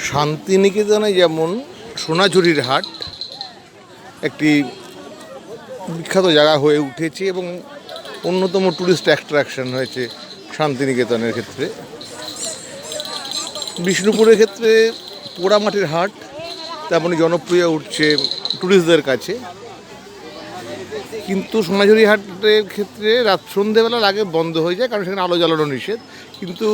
শান্তিনিকেতনে যেমন সোনাঝুরির হাট একটি বিখ্যাত জায়গা হয়ে উঠেছে এবং অন্যতম ট্যুরিস্ট অ্যাট্রাকশন হয়েছে শান্তিনিকেতনের ক্ষেত্রে, বিষ্ণুপুরের ক্ষেত্রে পোড়ামাটির হাট তেমনই জনপ্রিয় উঠছে ট্যুরিস্টদের কাছে। কিন্তু সোনাঝুরি হাটের ক্ষেত্রে রাত সন্ধেবেলার আগে বন্ধ হয়ে যায়, কারণ সেখানে আলো জ্বালানো নিষেধ। কিন্তু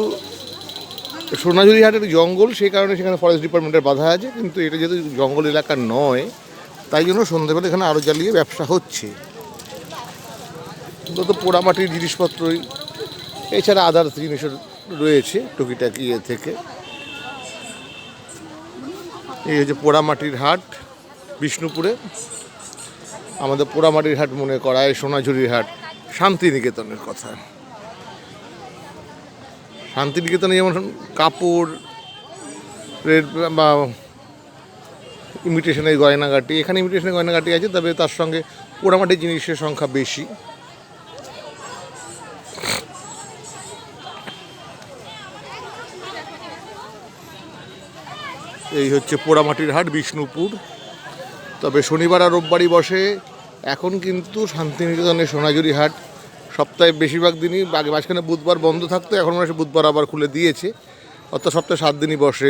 সোনাঝুরি হাটের জঙ্গল, সেই কারণে সেখানে ফরেস্ট ডিপার্টমেন্টের বাধা আছে। কিন্তু এটা যেহেতু জঙ্গল এলাকা নয়, তাই জন্য সন্ধেবেলা এখানে আলো জ্বালিয়ে ব্যবসা হচ্ছে। তো পোড়ামাটির জিনিসপত্রই, এছাড়া আদার্স জিনিসও রয়েছে টুকিটাকি থেকে। এই হচ্ছে পোড়ামাটির হাট বিষ্ণুপুরে। আমাদের পোড়ামাটির হাট মনে করায় সোনাঝুরির হাট শান্তিনিকেতনের কথা। শান্তিনিকেতনে যেমন কাপড় বা ইমিটেশনের গয়নাগাটি, এখানে ইমিটেশনের গয়নাগাটি আছে, তবে তার সঙ্গে পোড়ামাটির জিনিসের সংখ্যা বেশি। এই হচ্ছে পোড়ামাটির হাট বিষ্ণুপুর। তবে শনিবার আর রোববারই বসে। এখন কিন্তু শান্তিনিকেতনের সোনাঝুরি হাট সপ্তাহে বেশিরভাগ দিনই, মাঝখানে বুধবার বন্ধ থাকতো, এখন মনে হয় বুধবার আবার খুলে দিয়েছে। অর্থাৎ সপ্তাহে 7 দিনই বসে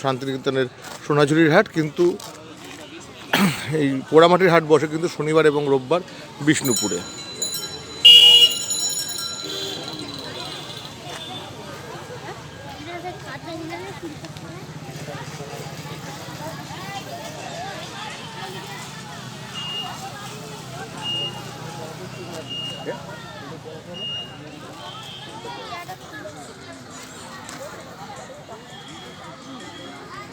শান্তিনিকেতনের সোনাঝুরির হাট। কিন্তু এই পোড়ামাটির হাট বসে কিন্তু শনিবার এবং রোববার বিষ্ণুপুরে।